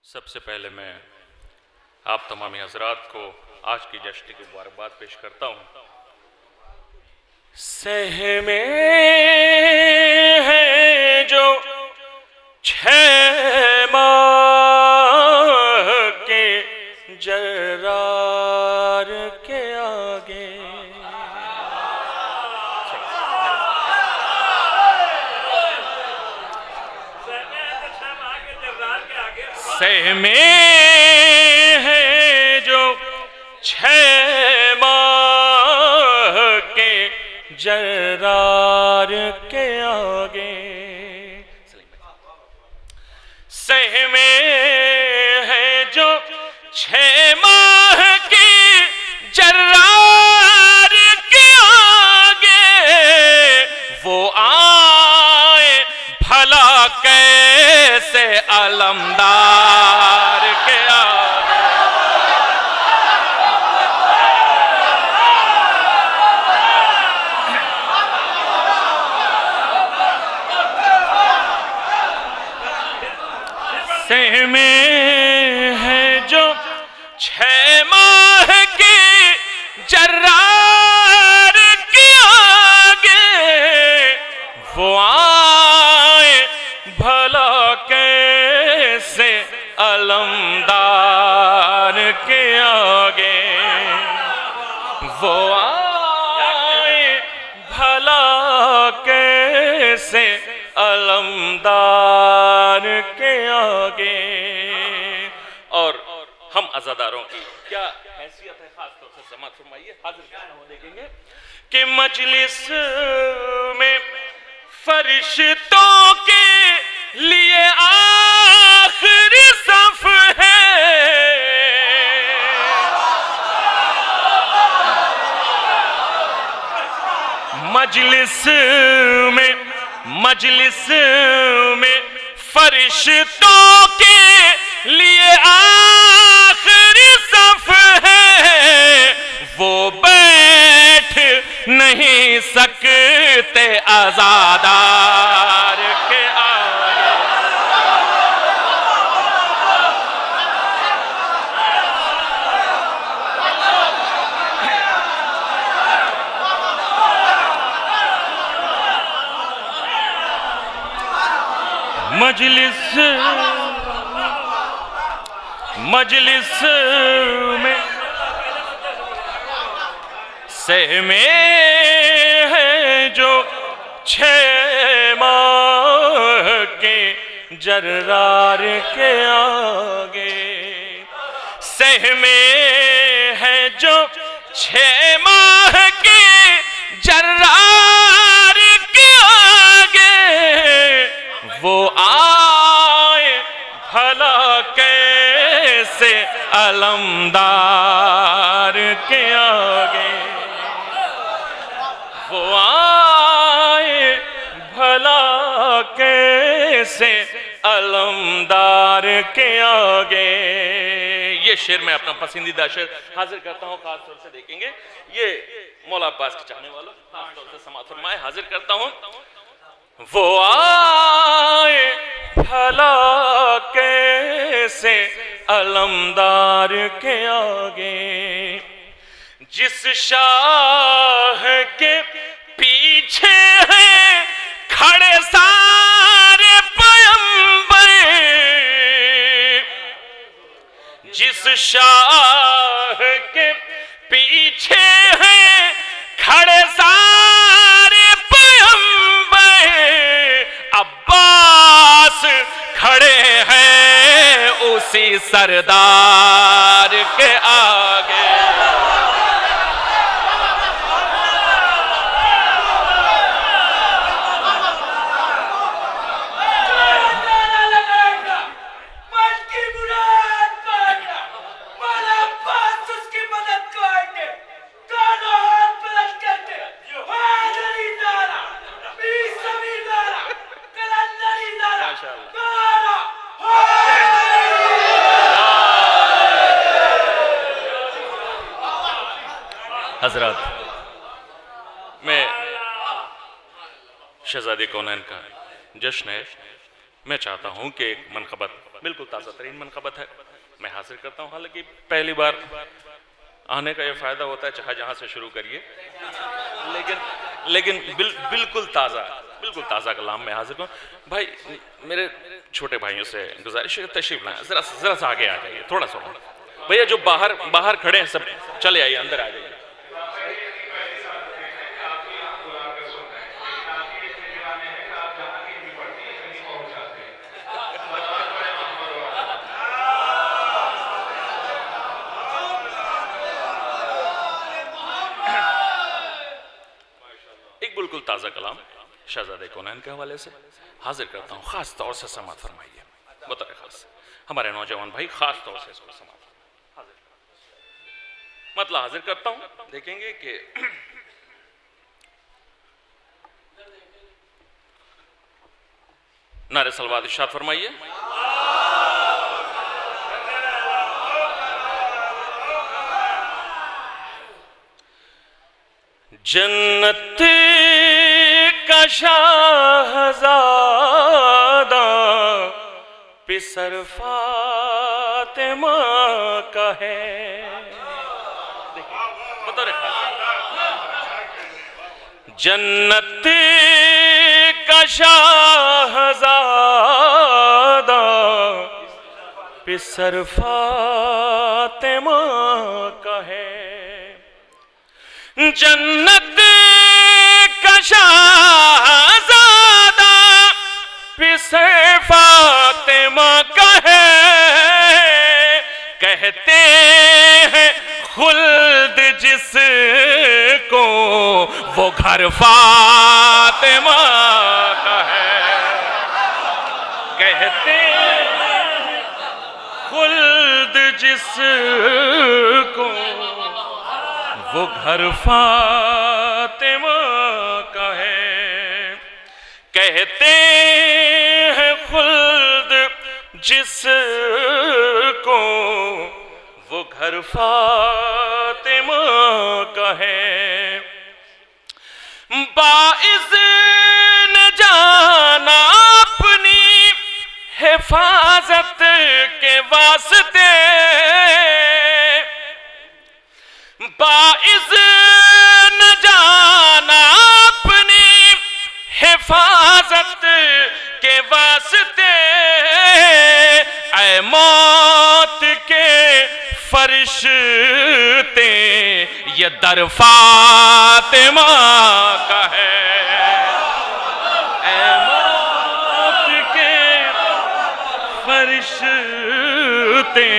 سب سے پہلے میں آپ تمامی حضرات کو آج کی جشن کی مبارکباد پیش کرتا ہوں۔ سہمے ہیں جو 6 ماہ کے جرار کے آگے، سہمے ہیں جو 6 ماہ کے جرار کے آگے، سہمے ہیں جو 6 ماہ کے جرار کے آگے، وہ آئے بھلا کیسے علمدار کے آگے۔ سہمے ہیں جو 6 ماہ کے جرار کے آگے، وہ آئے بھلا کیسے علمدار کے آگے، وہ آئے بھلا کیسے علمدار کے آگے۔ اور ہم عزاداروں کی کیا حیثیت ہے، خاص طور سے سماعت فرمائیے، حاضر کرنا ہو دیکھیں گے کہ مجلس میں فرشتوں کے لیے آخری صف ہے، مجلس میں فرشتوں کے لیے آخری صف ہے، وہ بیٹھ نہیں سکتے عزادار کے آگے۔ مجلس میں سہمے ہیں جو 6 ماہ کے جرار کے آگے، سہمے ہیں جو 6 ماہ کے جرار کے آگے، وہ آئے بھلا کیسے علمدار کے آگے، وہ آئے بھلا کیسے علمدار کے آگے۔ یہ شعر میں اپنا پسندیدہ شعر حاضر کرتا ہوں، خاص طور سے دیکھیں گے یہ مولا عباس کے چاہنے والوں، خاص طور سے سماعت فرمائے، حاضر کرتا ہوں۔ وہ آئے بھلا کیسے علمدار کے آگے، جس شاہ کے پیچھے ہیں کھڑے سارے پیمبر، جس شاہ کے پیچھے ہیں کھڑے سارے پیمبر، عباس کھڑے ہیں اسی سردار کے آگے۔ حضرات، میں شہزادے کونین کا جشن ہے، میں چاہتا ہوں کہ ایک منقبت بالکل تازہ ترین منقبت ہے میں حاضر کرتا ہوں. حالانکہ پہلی بار آنے کا یہ فائدہ ہوتا ہے چاہے جہاں سے شروع کریے لیکن بالکل تازہ کلام میں حاضر کروں. بھائی میرے چھوٹے بھائیوں سے گزارش ہے تشریف لائیں ذرا سا آگے آ جائیے تھوڑا سا. بھیا جو باہر کھڑے ہیں سب چلے آئیے اندر آ جائیے. ایک بالکل تازہ کلام شہزادہ کونین کے حوالے سے حاضر کرتا ہوں. خاص طور سے سماعت فرمائیے بطور خاص ہمارے نوجوان بھائی خاص طور سے اس کو سماعت مطلب حاضر کرتا ہوں. دیکھیں گے کہ نعرہ صلوات ارشاد فرمائیے. جنت کا شہزادہ پسر فاطمہ کا ہے. جنت کا شہزادہ پسر فاطمہ کا ہے. جنت کا شہزادہ پسر فاطمہ کا ہے. کہتے ہیں خلد جس کو وہ گھر فاطمہ کا ہے. کہتے ہیں خلد جس کو وہ گھر فاطمہ کا ہے. کہتے ہیں خلد جس کو وہ گھر فاطمہ کا ہے. باذن جانا اپنی حفاظت کے واسطے باذن جانا اپنی حفاظت کے واسطے اے موت کے فرشتے یہ در فاطمہ کا ہے. اے موت کے فرشتے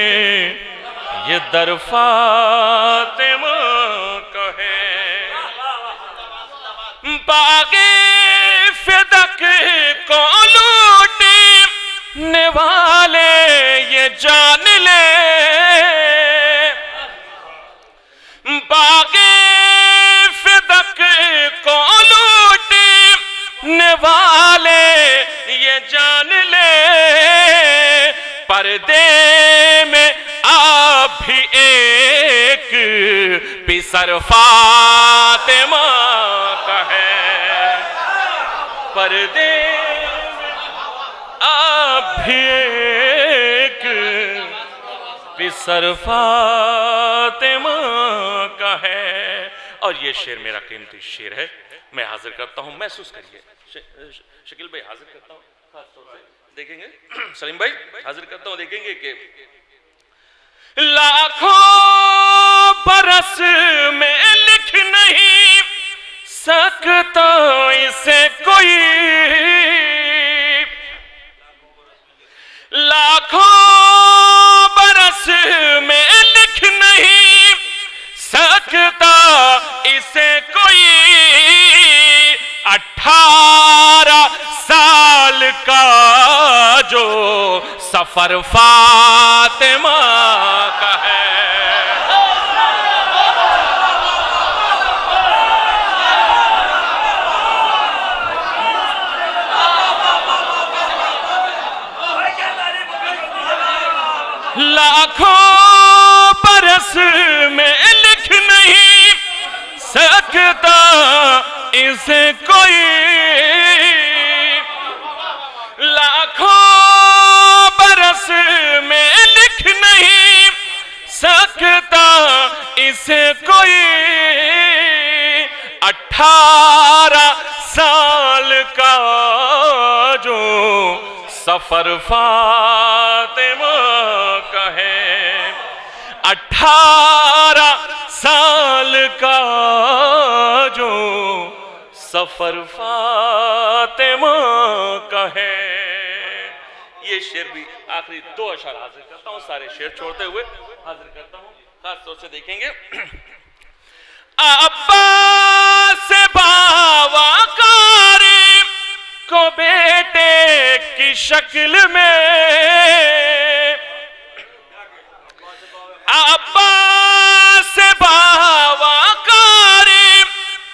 یہ در فاطمہ کا ہے. باغ فدق کو لوٹنے والے یہ جان لے. باغ فدق کو لوٹنے والے یہ جان لے. پردے میں آپ بھی ایک پسر فاطمہ کا ہے. پردے میں آپ بھی ایک پسر فاطمہ کا ہے. اور یہ شعر میرا قیمتی شعر ہے میں حاضر کرتا ہوں. محسوس کریے. شکیل بھائی حاضر کرتا ہوں خاص طور سے دیکھیں گے. سلیم بھائی حاضر کرتا ہوں. دیکھیں گے کہ لاکھوں برس میں لکھ نہیں سکتا اسے کوئی. لاکھوں برس میں لکھ نہیں سکتا اسے کوئی. 18 سال کا جو سفر فاطمہ کا ہے. لاکھوں برس میں لکھ نہیں سکتا اسے کوئی. لاکھوں میں لکھ نہیں سکتا اسے کوئی 18 سال کا جو سفر فاطمہ کا ہے 18 سال کا جو سفر فاطمہ کا ہے یہ شعر بھی آخری 2 اشعار حاضر کرتا ہوں سارے شعر چھوڑتے ہوئے حاضر کرتا ہوں خاص طور سے دیکھیں گے عباس باوا کاری کو بیٹے کی شکل میں عباس باوا کاری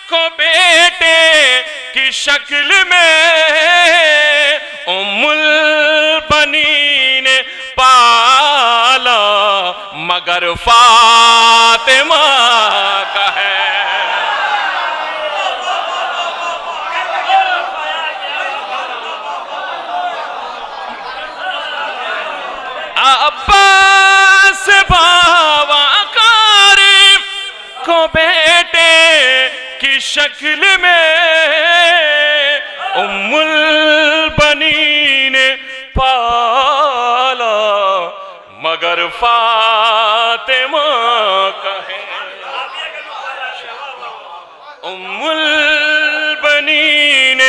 کو بیٹے کی شکل میں ام البنین پالا مگر فاطمہ کا ہے عباس باوا کاری کو بیٹے کی شکل میں ام البنین پالا مگر فاطمہ کا ہے ام البنین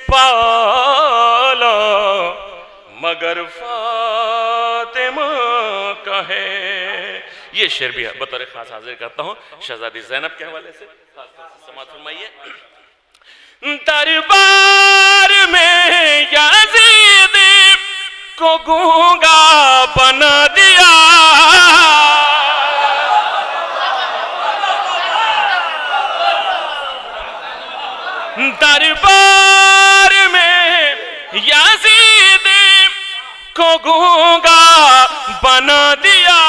پالا مگر فاطمہ کا ہے یہ شعر بھی بطور خاص حاضر کرتا ہوں شہزادی زینب کے حوالے سے خاص طور سے سماعت فرمائیے دربار میں یزید کو گونگا بنا دیا دربار میں یزید کو گونگا بنا دیا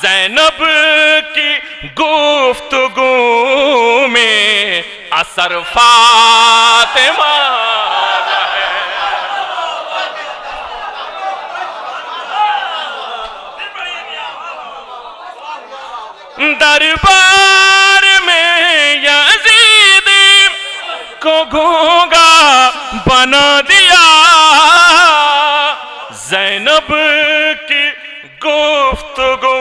زینب کی گفتگو میں اثر فاطمہ کا ہے دربار میں یزید کو گونگا بنا دیا زینب کی گفتگو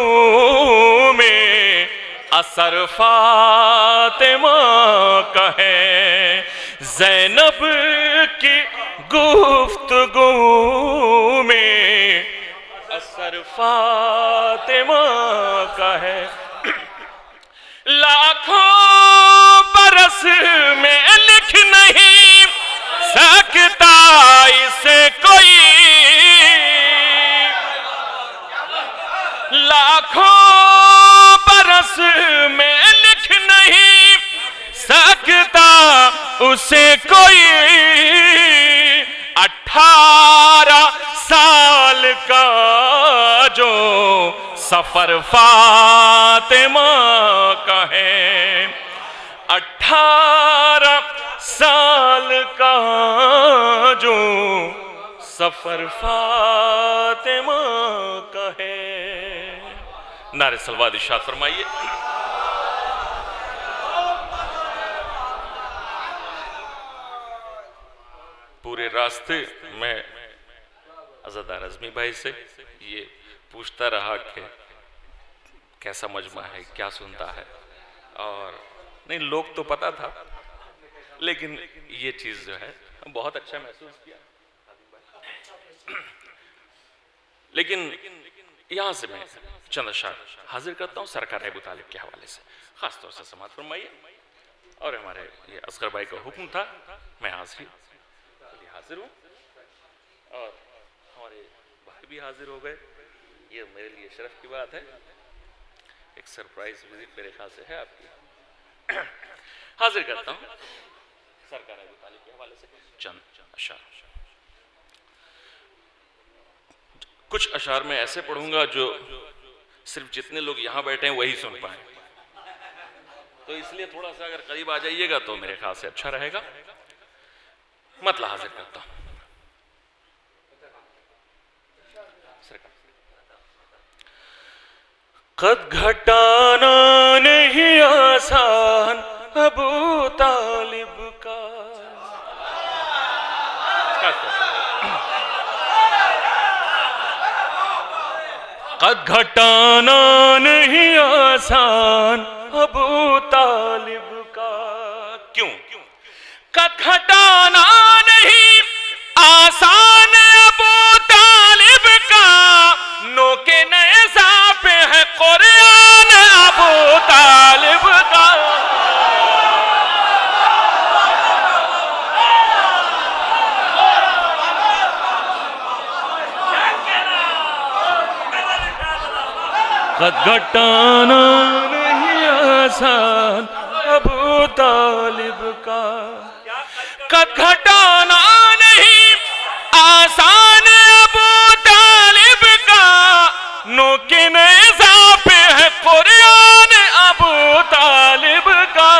میں اثر فاطمہ کا ہے زینب کی گفتگو میں اثر فاطمہ کا ہے لاکھوں برس میں لکھ نہیں سکتا اسے کوئی لاکھوں برس میں لکھ نہیں سکتا اسے کوئی 18 سال کا جو سفر فاطمہ کا ہے 18 سال کا جو سفر فاطمہ کا ہے نعرہ صلوات ارشاد فرمائیے پورے راستے میں عزادار اعظمی بھائی سے یہ پوچھتا رہا کہ کیسا مجمع ہے کیا سنتا ہے اور نہیں لوگ تو پتا تھا لیکن یہ چیز جو ہے بہت اچھا محسوس کیا لیکن یہاں سے میں چند اشعار حاضر کرتا ہوں سرکار ابو طالب کے حوالے سے خاص طور سے سماعت فرمائیے اور ہمارے یہ اصغر بھائی کا حکم تھا میں حاضر ہوں اور ہمارے بھائی بھی حاضر ہو گئے یہ میرے لیے شرف کی بات ہے ایک سرپرائز وزٹ میرے خیال سے ہے آپ کی حاضر کرتا ہوں سرکار ابو طالب کے حوالے سے چند اشعار کچھ اشعار میں ایسے پڑھوں گا جو صرف جتنے لوگ یہاں بیٹھے ہیں وہی سن پائیں تو اس لیے تھوڑا سا اگر قریب آ جائیے گا تو میرے خیال سے اچھا رہے گا مطلع حاضر کرتا ہوں قد گھٹانا نہیں آسان ابو طالب کا. قد گھٹانا نہیں آسان ابو طالب کا. کیوں؟ قد گھٹانا نہیں آسان ابو طالب کا. نوک نیزہ پہ ہے قرآن ابو طالب کا. قد گھٹانا نہیں آسان ابو طالب کا. قد گھٹانا نہیں آسان ابو طالب کا. نوک نیزہ پہ ہے قرآن ابو طالب کا.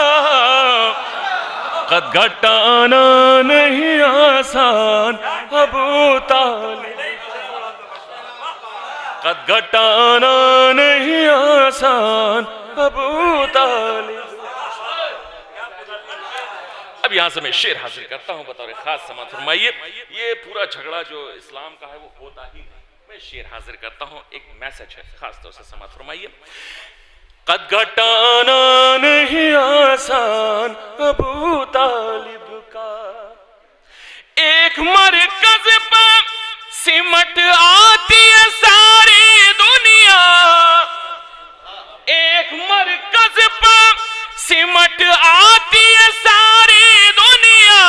قد گھٹانا نہیں آسان ابو طالب. قد گھٹانا نہیں آسان ابو طالب. اب یہاں سے میں شعر حاضر کرتا ہوں بطور خاص. سماعت فرمائیے. یہ پورا جھگڑا جو اسلام کا ہے وہ ہوتا ہی نہیں. میں شعر حاضر کرتا ہوں, ایک میسج ہے خاص طور سے. سماعت فرمائیے. قد گھٹانا نہیں آسان ابو طالب کا. ایک مرکز پر سمٹ آتی ہے ساری دنیا. ایک مرکز پر سمٹ آتی ہے ساری دنیا.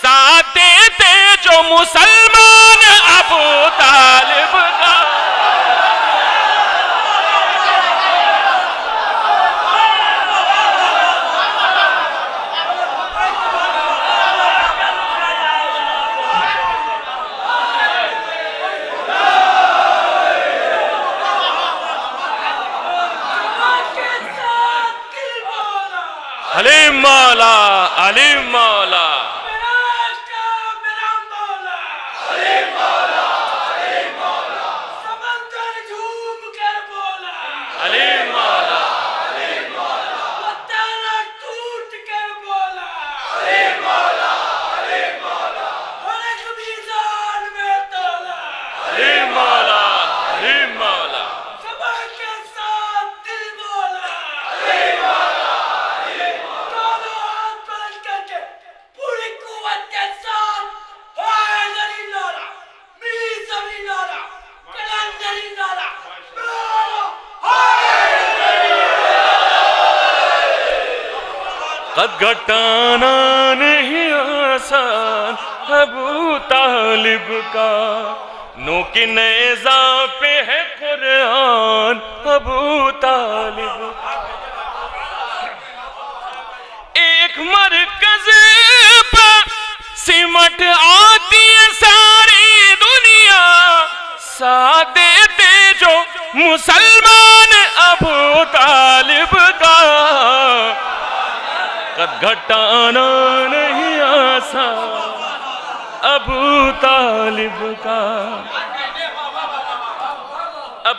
ساتھ دیتے جو مسلمان ابو طالب کا. علیم مولا, علیم مولا, علیم مولا, علیم مولا, سمندر جھوم کر بولا. علیم مولا, علیم مولا, تارا ٹوٹ کر بولا. علیم مولا, علیم مولا, اور ایک میزان میں تولا. علیم مولا, علیم مولا, صبح کے ساتھ دل بولا. علیم مولا. قد گھٹانا نہیں آسان ابو طالب کا. نوک نیزہ پہ ہے قرآن ابو طالب کا. ایک مرکز پر سمٹ آتی ہے ساری دنیا. ساتھ دیتے جو مسلمان ابو طالب کا. قد گھٹانا نہیں آسان ابو طالب کا. اب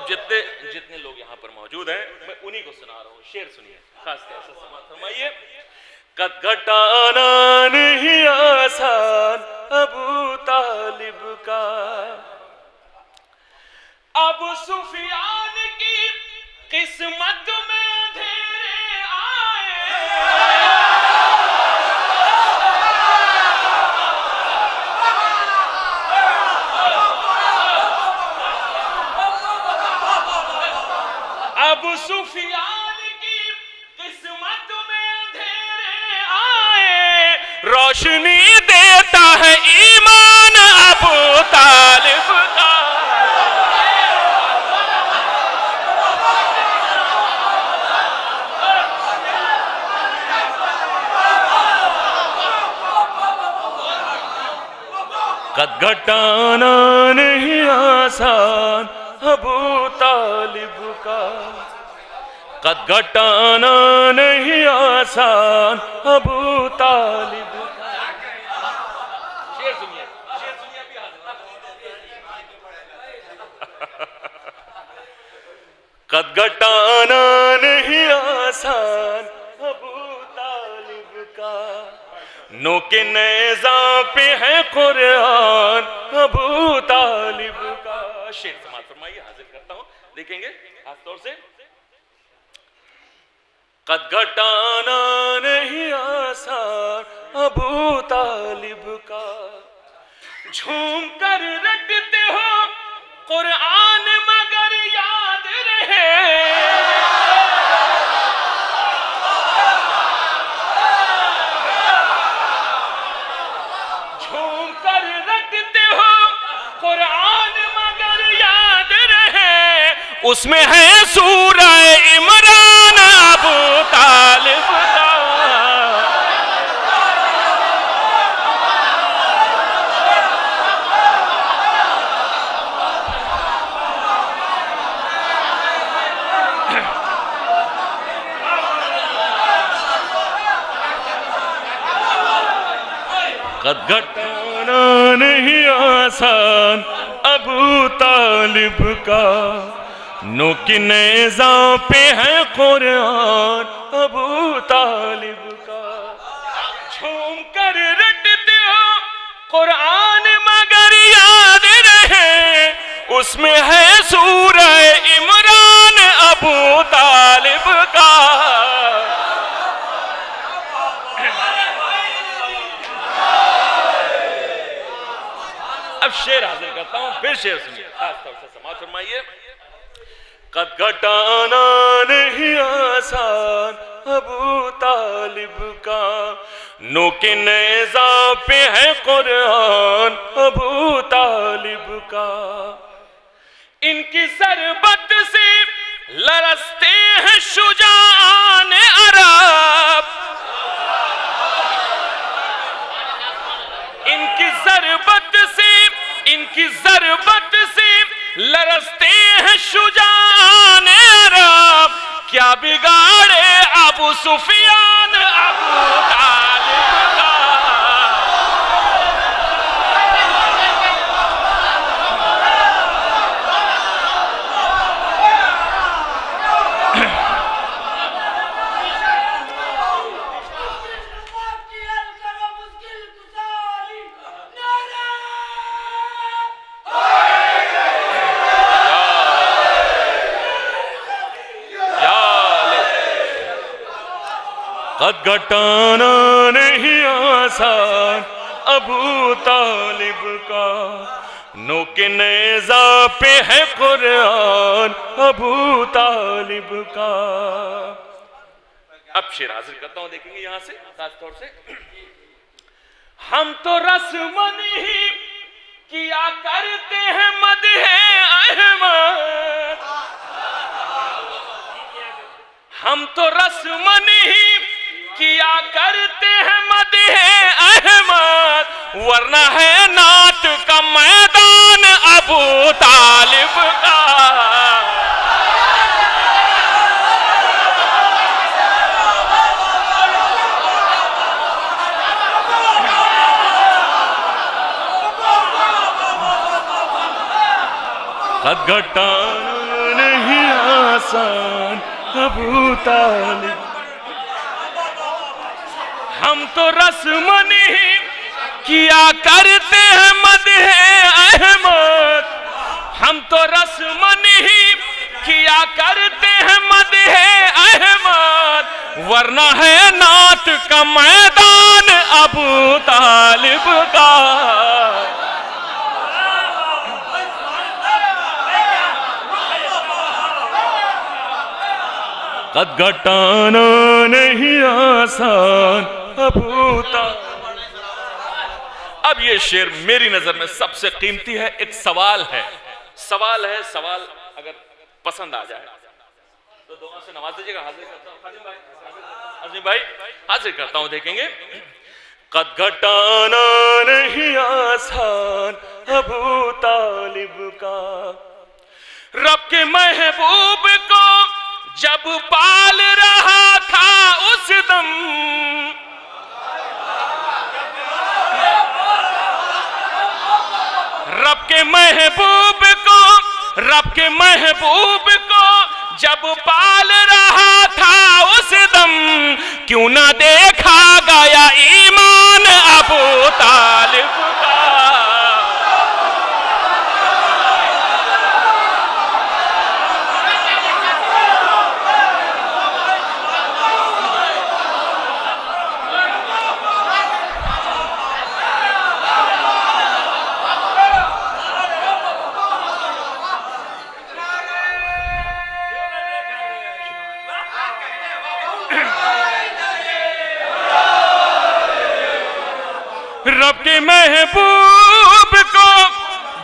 جتنے لوگ یہاں پر موجود ہیں میں انہی کو سنا رہا ہوں. شعر سنیے خاص طور سے. سماعت فرمائیے. قد گھٹانا نہیں آسان ابو طالب کا. ابو سفیان کی قسمت میں اندھیرے آئے. ابو سفیان کی قسمت میں اندھیرے آئے. روشنی دیتا ہے ایمان ابو طالب کا. قد گھٹانا نہیں آسان ابو طالب کا. قد گھٹانا نہیں آسان ابو طالب کا. شعر سنیے, شعر سنیے. قد گھٹانا نہیں آسان ابو طالب کا، نوک نیزہ پہ ہے قرآن ابو طالب کا. شعر سماعت فرمائیے، حاضر کرتا ہوں، دیکھیں گے خاص طور سے. قد گھٹانا نہیں آسان ابو طالب کا، جھوم کر رٹتے ہو قرآن مگر یاد رہے. جھوم کر رٹتے ہو قرآن مگر یاد رہے، اس میں ہے سورہ عمران ابو طالب کا. قد گھٹانا نہیں آسان ابو طالب کا، نوک نیزہ پہ ہے قرآن ابو طالب کا. جھوم کر رٹتے ہو قرآن مگر یاد رہے، اس میں ہے سورہ عمران ابو طالب کا. اب شعر حاضر کرتا ہوں، پھر شعر سنیے، خاص طور سے سماعت فرمائیے. قد گھٹانا نہیں آسان ابو طالب کا، نوک نیزہ پہ ہے قرآن ابو طالب کا. ان کی ضربت سے لرزتے ہیں شجاعان عرب، ان کی ضربت سے لرزتے ہیں شجاعان عرب. کیا بگاڑے ابو سفیان ابو طالب کا. قد گھٹانا نہیں آسان ابو طالب کا، نوک نیزہ پہ ہے قرآن ابو طالب کا. اب شعر حاضر کرتا ہوں، دیکھیں گے یہاں سے خاص طور سے. ہم تو رسمن ہی کیا کرتے ہیں مدح احمد، ہم تو رسمن ہی کیا کرتے ہیں مدح احمد، ورنہ ہے نعت کا میدان ابو طالب کا. قد گھٹانا نہیں آسان ابو طالب، ہم تو رسمن ہی کیا کرتے ہیں مدح احمد، ہم تو رسمن ہی کیا کرتے ہیں مدح احمد، ورنہ ہے نعت کا میدان ابو طالب کا. قد گھٹانا نہیں آسان ابو طالب. اب یہ شعر میری نظر میں سب سے قیمتی ہے. ایک سوال ہے، سوال اگر پسند آ جائے تو دعا سے نواز دیجیے گا. حاضر کرتا ہوں عظیم بھائی، حاضر کرتا ہوں، دیکھیں گے. قد گھٹانا نہیں آسان ابو طالب کا، رب کے محبوب کو جب پال رہا تھا اس دم، رب کے محبوب کو جب پال رہا تھا اس دم کیوں نہ دیکھا گیا ایمان ابو طالب کا رب کے محبوب کو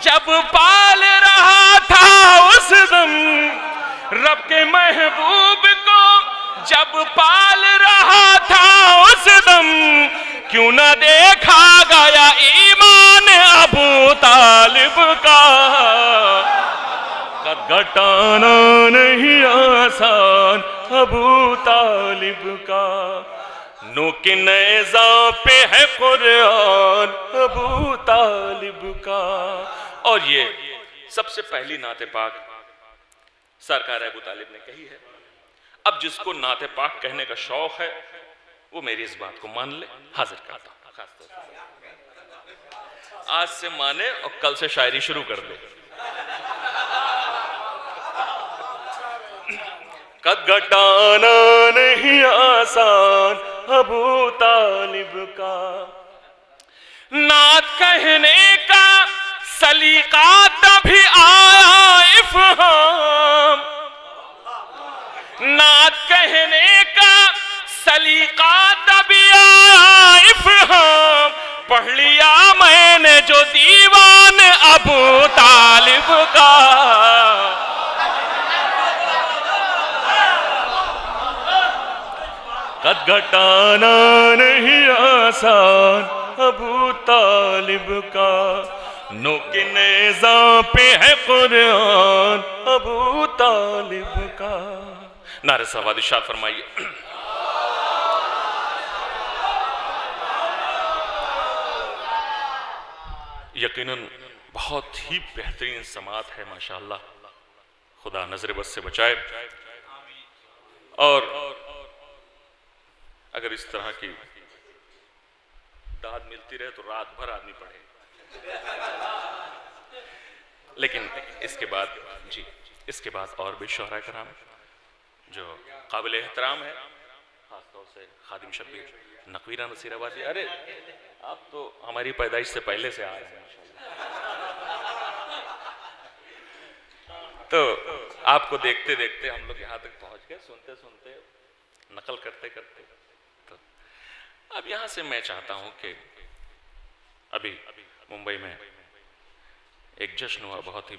جب پال رہا تھا اس دم رب کے محبوب کو جب پال رہا تھا اس دم کیوں نہ دیکھا گیا ایمان ابو طالب کا قد گھٹانا نہیں آسان ابو طالب کا نو کے نیزہ پہ ہے قرآن ابو طالب کا. اور یہ سب سے پہلی نعت پاک سرکار ابو طالب نے کہی ہے. اب جس کو نعت پاک کہنے کا شوق ہے وہ میری اس بات کو مان لے. حاضر کرتا ہوں خاص طور سے آج سے مانے اور کل سے شاعری شروع کر دے. قد گھٹانا نہیں آسان ابو طالب کا نعت کہنے کا سلیقہ تبھی آیا افہام نعت کہنے کا سلیقہ تبھی آیا افہام پڑھ لیا میں نے جو دیوان ابو طالب کا قد گھٹانا نہیں آسان ابو طالب کا نو کے نیزہ پہ ہے قرآن ابو طالب کا. نعرہ صلوات ارشاد فرمائیے. یقیناً بہت ہی بہترین سماعت ہے ماشاءاللہ. خدا نظر بد سے بچائے. اور اگر اس طرح کی داد ملتی رہے تو رات بھر آدمی پڑھے. لیکن اس کے بعد اور بھی شعراء کرام جو قابل احترام ہے خاص طور سے خادم شبیر نقوی نصیر آبادی. ارے آپ تو ہماری پیدائش سے پہلے سے آ رہے ہیں تو آپ کو دیکھتے دیکھتے ہم لوگ یہاں تک پہنچ گئے. سنتے سنتے نقل کرتے کرتے اب یہاں سے میں چاہتا ہوں کہ ابھی ممبئی میں ایک جشن ہوا بہت ہی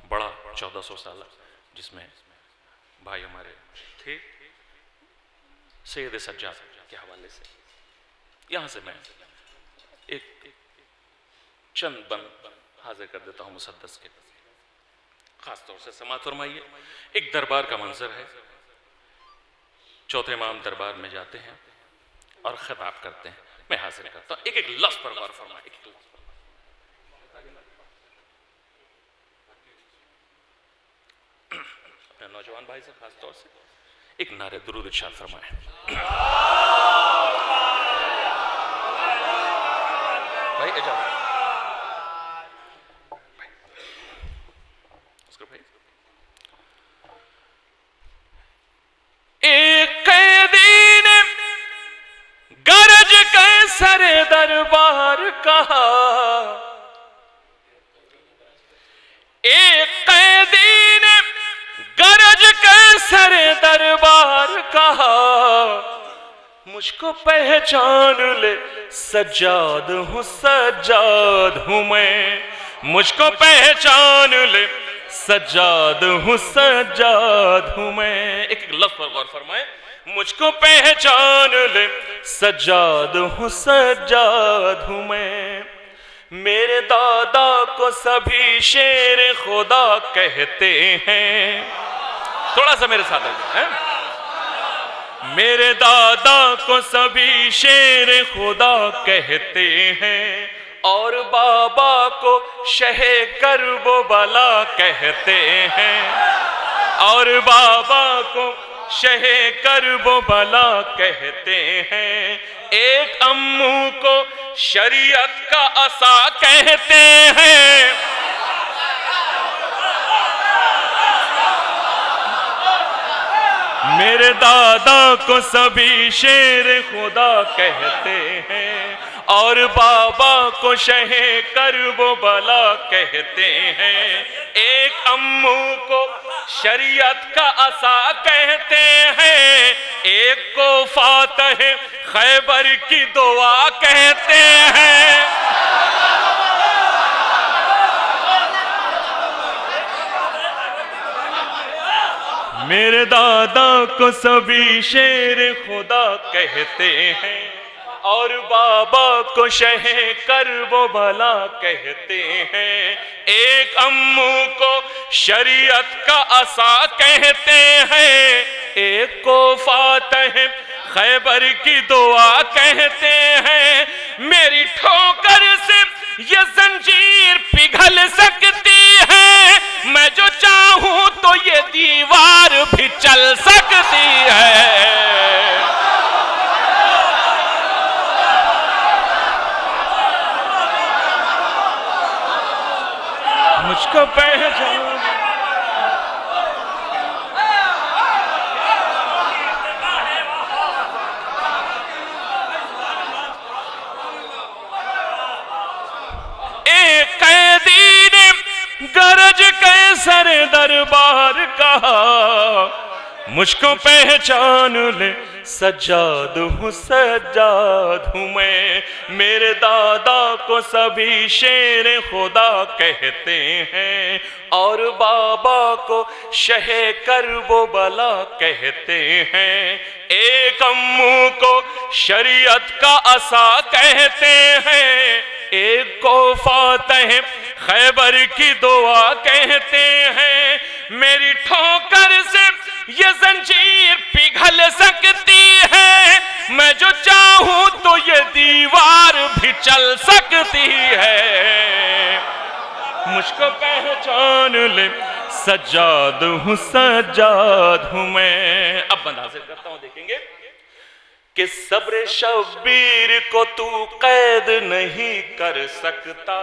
بڑا 1400 سالہ جس میں بھائی ہمارے تھے سید سجاد کے حوالے سے. یہاں سے میں ایک چند بند حاضر کر دیتا ہوں مسدس کے. خاص طور سے سماعت فرمائیے. ایک دربار کا منظر ہے. چوتھے امام دربار میں جاتے ہیں اور خطاب کرتے ہیں. میں حاضر کرتا ہوں. ایک ایک لفظ پر غور فرمائیں. ایک ایک لفظ اپنے نوجوان بھائی سے خاص طور سے ایک نعرہ درود ارشاد فرمائیں. بھائی اجازت ایک قیدی نے گرج کے سر دربار کہا. ایک قیدی نے گرج کے سر دربار کہا مجھ کو پہچان لے سجاد ہوں میں. مجھ کو پہچان لے سجاد ہوں میں. ایک ایک لفظ پر غور فرمائیں. مجھ کو پہچان لے سجاد ہوں میں. میرے دادا کو سبھی شیر خدا کہتے ہیں. تھوڑا سا میرے ساتھ آئیے. میرے دادا کو سبھی شیر خدا کہتے ہیں اور بابا کو شہ کرب و بلا کہتے ہیں. اور بابا کو شہ کرب و بلا کہتے ہیں، ایک امو کو شریعت کا عصا کہتے ہیں۔ میرے دادا کو سبھی شیر خدا کہتے ہیں، اور بابا کو شہ کرب و بلا کہتے ہیں، ایک امو کو شریعت کا عصا کہتے ہیں، ایک کو فاتح خیبر کی دعا کہتے ہیں۔ میرے دادا کو سبھی شیر خدا کہتے ہیں، اور بابا کو شہ کرب و بلا کہتے ہیں، ایک امو کو شریعت کا عصا کہتے ہیں، ایک کو فاتح خیبر کی دعا کہتے ہیں۔ میری ٹھوکر سے یہ زنجیر پگھل سکتی ہے، میں جو چاہوں تو یہ دیوار بھی چل سکتی ہے۔ مجھ کو پہچان ایک قیدی نے گرج کے سر دربار کہا، مجھ کو پہچان لے سجاد ہوں سجاد ہوں میں۔ میرے دادا کو سبھی شیر خدا کہتے ہیں، اور بابا کو شہ کرب و بلا کہتے ہیں، ایک امو کو شریعت کا عصا کہتے ہیں، ایک کو فاتح خیبر کی دعا کہتے ہیں۔ میری ٹھوکر سے یہ زنجیر پگھل سکتی ہے، میں جو چاہوں تو یہ دیوار بھی چل سکتی ہے۔ مجھ کو پہچان لے سجاد ہوں سجاد ہوں میں۔ اب بند حاضر کرتا ہوں، دیکھیں گے کہ صبر شبیر کو تو قید نہیں کر سکتا،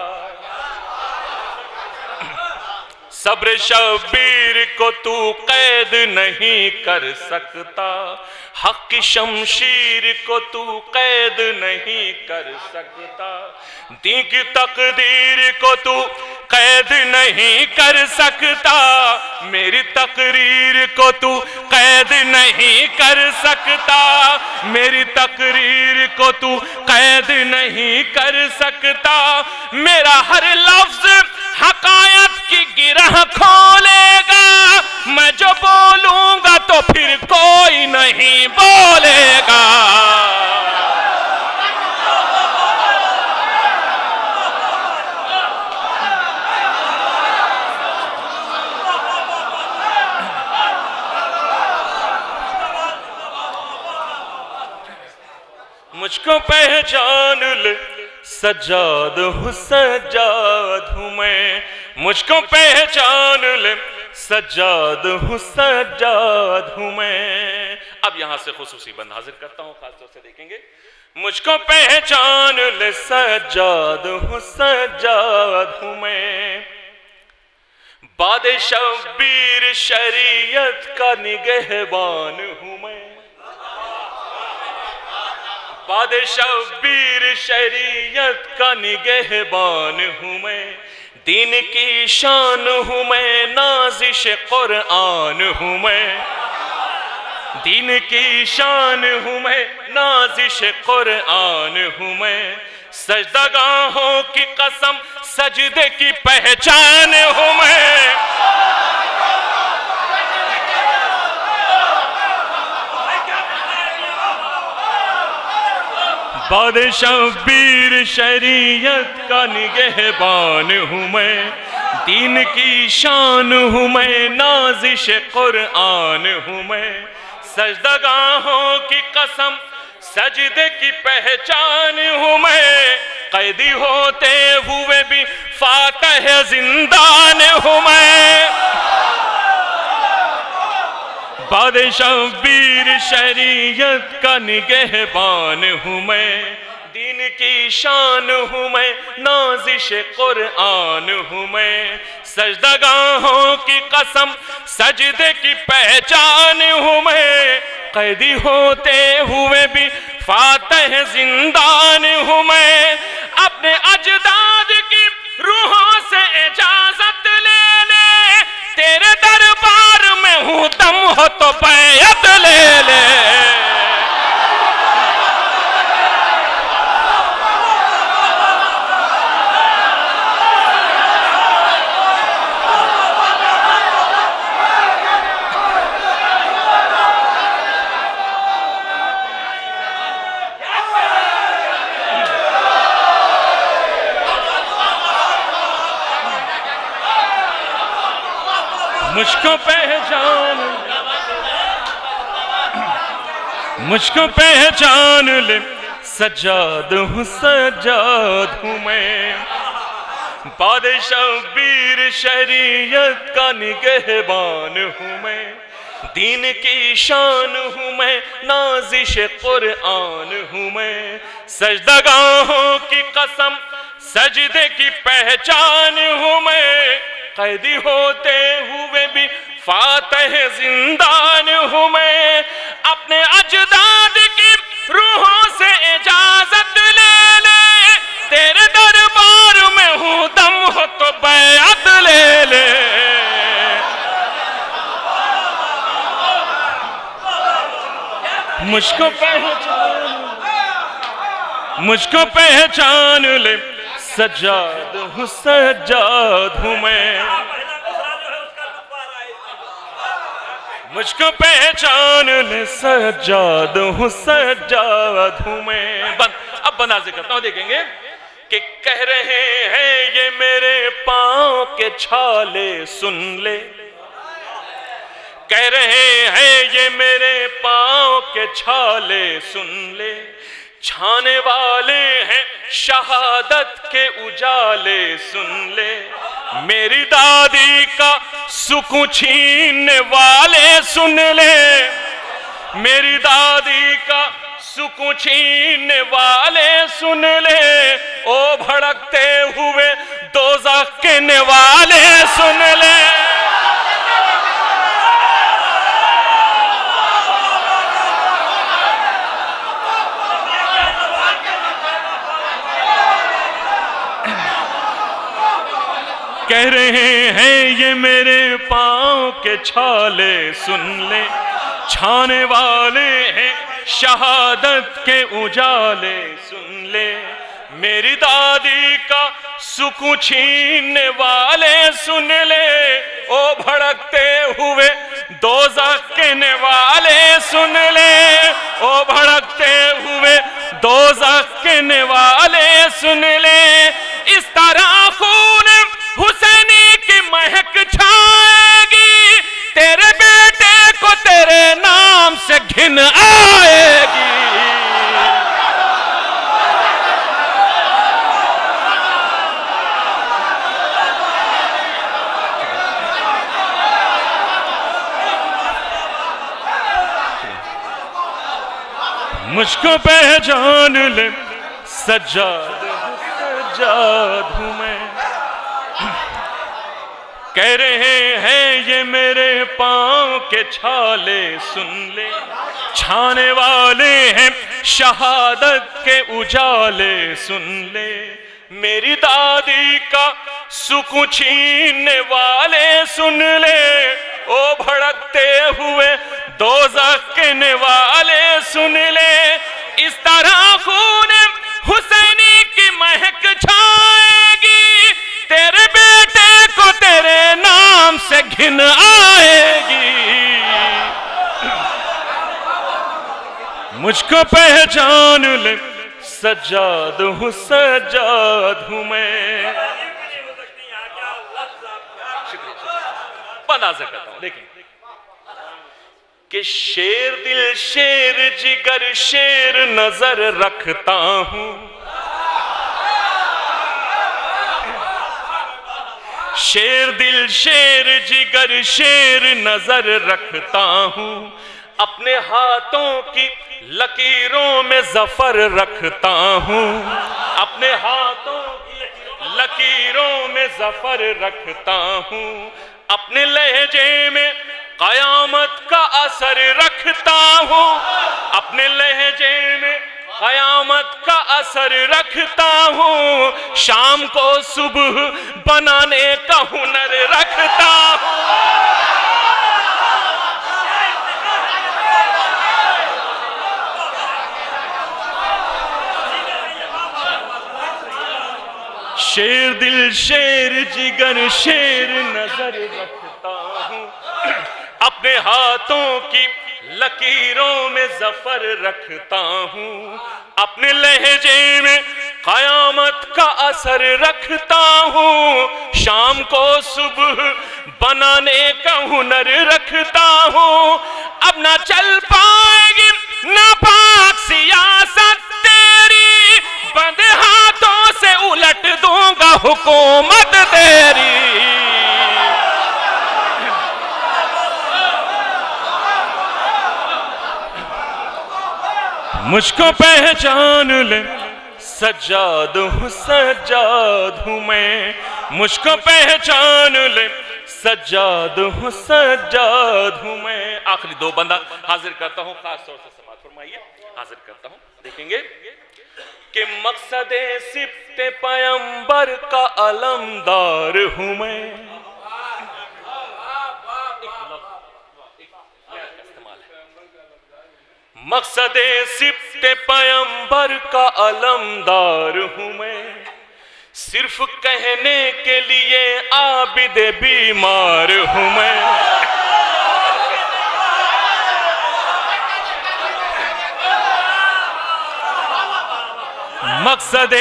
صبر شبیر کو تو قید نہیں کر سکتا، حق کی شمشیر کو تو قید نہیں کر سکتا، دین کی تقدیر کو تو قید نہیں کر سکتا، میری تقریر کو تو قید نہیں کر سکتا، میری تقریر کو تو قید نہیں کر سکتا، میرا ہر لفظ حقائق کی گرہ کھولے گا، میں جو بولوں گا تو پھر کوئی نہیں بولے گا۔ مجھ کو پہچان لے سجاد ہوں سجاد ہوں میں، مجھ کو پہچان لے سجاد ہوں سجاد ہوں میں۔ اب یہاں سے خصوصی بند حاضر کرتا ہوں، خاص طور سے دیکھیں گے، مجھ کو پہچان لے سجاد ہوں سجاد ہوں میں، بادشاہ شبیر شریعت کا نگہبان ہوں میں، بادشاہ شبیر شریعت کا نگہبان ہوں میں، دین کی شان ہوں میں، نازش قرآن ہوں میں، دین کی شان ہوں میں، نازش قرآن ہوں میں، سجدگاہوں کی قسم سجدے کی پہچان ہوں میں، بادشاہ شبیر شریعت کا نگہبان ہوں میں، دین کی شان ہوں میں، نازش قرآن ہوں میں، سجدگاہوں کی قسم سجدے کی پہچان ہوں میں، قیدی ہوتے ہوئے بھی فاتح زندان ہوں میں، بادشاہ شبیر شریعت کا نگہبان ہوں میں، دین کی شان ہوں میں، نازش قرآن ہوں میں، سجدگاہوں کی قسم سجدے کی پہچان ہوں میں، قیدی ہوتے ہوئے بھی فاتح زندان ہوں میں، اپنے اجداد کی روحوں سے اجازت لے لے، تیرے دربار میں ہوں دم ہو تو بیعت لے لے۔ مجھ کو پہچان لے، سجاد ہوں سجاد ہوں میں، بادشاہ شبیر شریعت کا نگہبان ہوں میں، دین کی شان ہوں میں، نازش قرآن ہوں میں، سجدگاہوں کی قسم سجدے کی پہچان ہوں میں، قیدی ہوتے ہوئے بھی فاتح زندان ہوں میں، اپنے اجداد کی روحوں سے اجازت لے لے، تیرے دربار میں ہوں دم ہو تو بیعت لے لے۔ مجھ کو پہچان لے، سجاد ہوں سجاد ہوں میں، مجھ کو پہچان لے، سجاد ہوں سجاد ہوں میں۔ اب بندازے کرتا ہوں، دیکھیں گے کہ کہہ رہے ہیں یہ میرے پاؤں کے چھالے سن لے، کہہ رہے ہیں یہ میرے پاؤں کے چھالے سن لے، چھانے والے ہیں شہادت کے اجالے سن لے، میری دادی کا سکون چھیننے والے سن لے، میری دادی کا سکون چھیننے والے سن لے، او بھڑکتے ہوئے دوزخ کے نوالے سن لے۔ کہہ رہے ہیں یہ میرے پاؤں کے چھالے سن لے، چھانے والے ہیں شہادت کے اجالے سن لے، میری دادی کا سکون چھیننے والے سن لے، او بھڑکتے ہوئے دوزخ کے نوالے سن لے، او بھڑکتے ہوئے دوزخ کے نوالے سن لے، اس طرح خون حسینی کی مہک چھائے گی، تیرے بیٹے کو تیرے نام سے گھن آئے گی۔ مجھ کو پہچان لے، سجاد سجاد ہوں میں، کہہ رہے ہیں یہ میرے پاؤں کے چھالے سن لے، چھانے والے ہیں شہادت کے اجالے سن لے، میری دادی کا سکون چھیننے والے سن لے، او بھڑکتے ہوئے دوزخ کے نوالے سن لے، اس طرح خون حسینی کی مہک چھائے گی، تیرے بیٹے کو تیرے نام سے گھن آئے گی۔ مجھ کو پہچان لے، سجاد ہوں سجاد ہوں میں۔ بندازہ کرتا ہوں، دیکھیں کہ شیر دل شیر جگر شیر نظر رکھتا ہوں، شیر دل شیر جگر شیر نظر رکھتا ہوں، اپنے ہاتھوں کی لکیروں میں ظفر رکھتا ہوں، اپنے ہاتھوں کی لکیروں میں ظفر رکھتا ہوں، اپنے لہجے میں قیامت کا اثر رکھتا ہوں، اپنے لہجے میں قیامت کا اثر رکھتا ہوں، شام کو صبح بنانے کا ہنر رکھتا ہوں۔ شیر دل شیر جگر شیر نظر رکھتا ہوں، اپنے ہاتھوں کی لکیروں میں ظفر رکھتا ہوں، اپنے لہجے میں قیامت کا اثر رکھتا ہوں، شام کو صبح بنانے کا ہنر رکھتا ہوں، اب نہ چل پائے گی ناپاک سیاست تیری، بند ہاتھوں سے الٹ دوں گا حکومت تیری۔ مجھ کو پہچان لے سجاد ہوں سجاد ہوں میں، مجھ کو پہچان لے سجاد ہوں سجاد ہوں میں۔ آخری دو بندہ حاضر کرتا ہوں، خاص طور سے سماعت فرمائیے، حاضر کرتا ہوں، دیکھیں گے کہ مقصد سبت پیمبر کا علمدار ہوں میں۔ مقصد سبت پیمبر کا علمدار ہوں میں، صرف کہنے کے لیے عابد بیمار ہوں میں۔ مقصد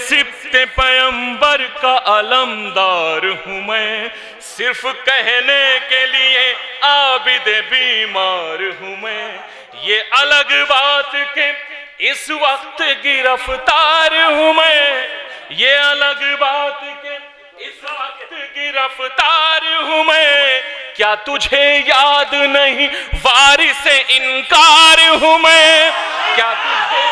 سبت پیمبر کا علمدار ہوں میں، صرف کہنے کے لیے عابد بیمار ہوں میں۔ یہ الگ بات کہ اس وقت گرفتار ہوں میں، یہ الگ بات کہ اس وقت گرفتار ہوں میں، کیا تجھے یاد نہیں وارث انکار ہوں میں، کیا تجھے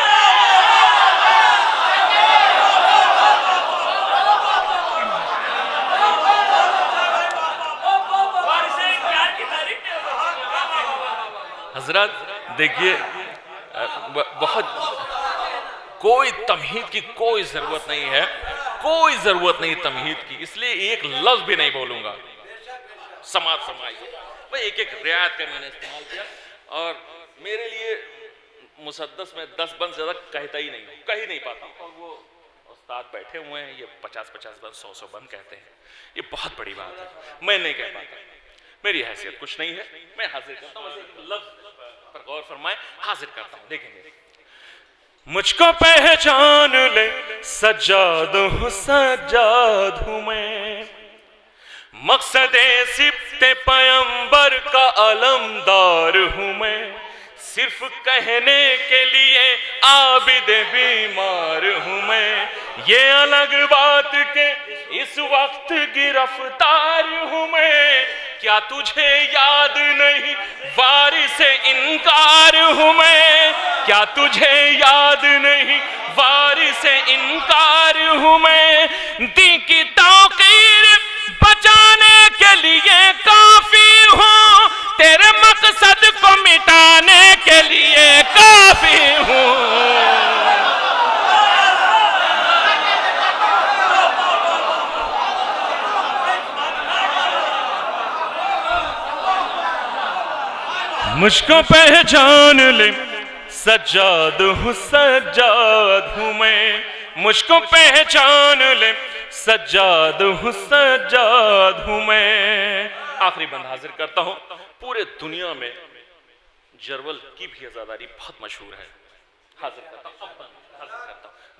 حضرات دیکھیے بہت کوئی تمہید کی کوئی ضرورت نہیں ہے، کوئی ضرورت نہیں تمہید کی، اس لیے ایک لفظ بھی نہیں بولوں گا۔ سماعت فرمائیے، وہ ایک ایک رعایت کا میں نے استعمال کیا، اور میرے لیے مسدس میں 10 بند زیادہ کہتا ہی نہیں ہوں، کہہ ہی نہیں پاتا، اور وہ استاد بیٹھے ہوئے ہیں، یہ 50 بند 100 بند کہتے ہیں، یہ بہت بڑی بات ہے، میں نہیں کہہ پاتا، میری حیثیت کچھ نہیں ہے، میں حاضر کرتا ہوں، ایک لفظ پر غور فرمائیں، حاضر کرتا ہوں، دیکھیں گے۔ مجھ کو پہچان لے سجاد ہوں سجاد ہوں میں، مقصد سبت پیمبر کا علمدار ہوں میں، صرف کہنے کے لیے عابد بیمار ہوں میں۔ یہ الگ بات کہ اس وقت گرفتار ہوں میں، کیا تجھے یاد نہیں وارث انکار ہوں میں، کیا تجھے یاد نہیں وارث انکار ہوں میں۔ دین کی توقیر بچانے کے لیے کافی ہوں، تیرے مقصد کو مٹانے کے لیے کافی ہوں۔ مجھ کو پہچان لے سجاد ہوں سجاد ہوں میں، مجھ کو پہچان لے سجاد ہوں سجاد ہوں میں۔ آخری بند حاضر کرتا ہوں، پورے دنیا میں جرول کی بھی عزاداری بہت مشہور ہے، حاضر کرتا ہوں،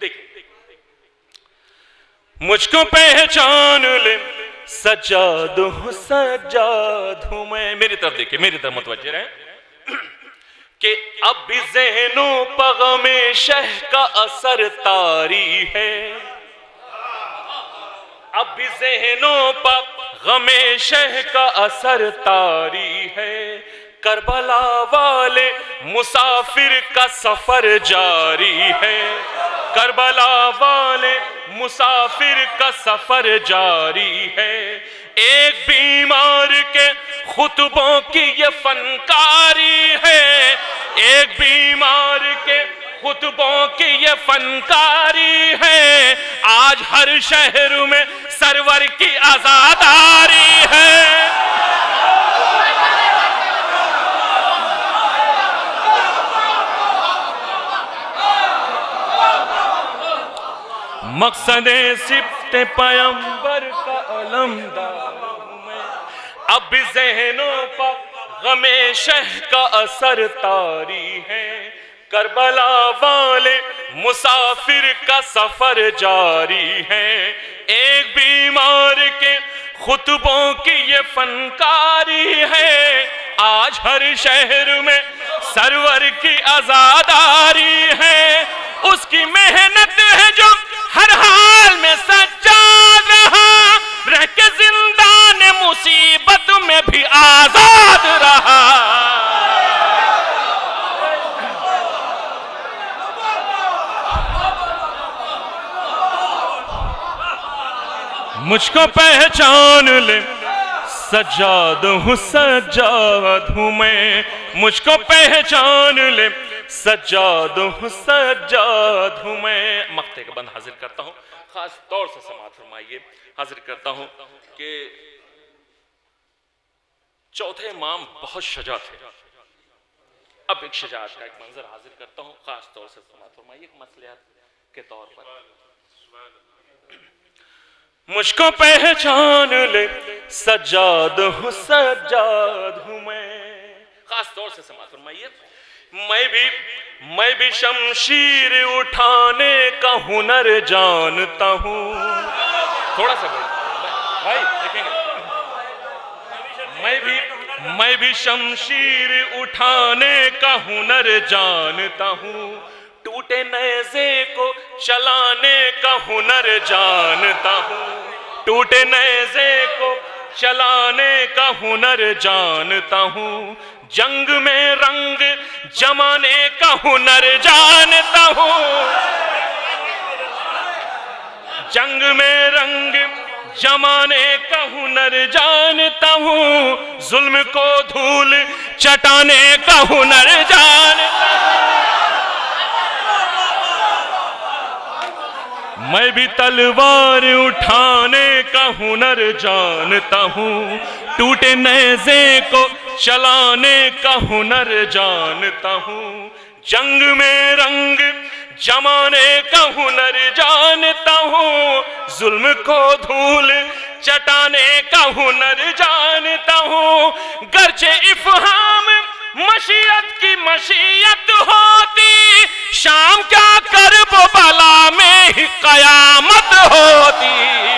دیکھیں مجھ کو پہچان لے سجاد ہوں سجاد ہوں میں۔ میری طرف دیکھیں، میری طرف متوجہ رہیں کہ اب بھی ذہن و پغم شہ کا اثر طاری ہے، اب بھی ذہنوں پر غم شہ کا اثر طاری ہے، کربلا والے مسافر کا سفر جاری ہے، کربلا والے مسافر کا سفر جاری ہے، ایک بیمار کے خطبوں کی یہ فنکاری ہے، ایک بیمار کے خطبوں کی یہ فنکاری ہے، آج ہر شہر میں سرور کی عزاداری ہے۔ مقصد سبت پیمبر کا علمدار ہوں میں، اب بھی ذہنوں پر غم شہ کا اثر طاری ہے، کربلا والے مسافر کا سفر جاری ہے، ایک بیمار کے خطبوں کی یہ فنکاری ہے، آج ہر شہر میں سرور کی عزاداری ہے، اس کی محنت ہے جو ہر حال میں سجاد رہا، رہ کے زندان مصیبت میں بھی آزاد رہا۔ مجھ کو پہچان لے سجاد ہوں، سجاد ہوں میں، مجھ کو پہچان لے سجاد ہوں، سجاد ہوں میں۔ مقطع کا بند حاضر کرتا ہوں، خاص طور سے سماعت فرمائیے، حاضر کرتا ہوں کہ چوتھے امام بہت شجاع تھے۔ اب ایک شجاعت کا ایک منظر حاضر کرتا ہوں، خاص طور سے سماعت فرمائیے ایک مصلحت کے طور پر۔ مجھ کو پہچان لے سجاد ہوں، سجاد ہوں میں، خاص طور سے سماعت فرمائیے۔ میں بھی شمشیر اٹھانے کا ہنر جانتا ہوں، تھوڑا سا بھائی دیکھیں گے، میں بھی شمشیر اٹھانے کا ہنر جانتا ہوں، ٹوٹے نیزے کو چلانے کا ہنر جانتا ہوں، ٹوٹے نیزے کو چلانے کا ہنر جانتا ہوں، جنگ میں رنگ جمانے کا ہنر جانتا ہوں، جنگ میں رنگ جمانے کا ہنر جانتا ہوں، ظلم کو دھول چٹانے کا ہنر جانتا ہوں، میں بھی تلوار اٹھانے کا ہنر جانتا ہوں، ٹوٹے نیزے کو چلانے کا ہنر جانتا ہوں، جنگ میں رنگ جمانے کا ہنر جانتا ہوں، ظلم کو دھول چٹانے کا ہنر جانتا ہوں، گرچہ افہام مشیت کی مشیت ہوتی، شام کیا کرب و بلا میں ہی قیامت ہوتی۔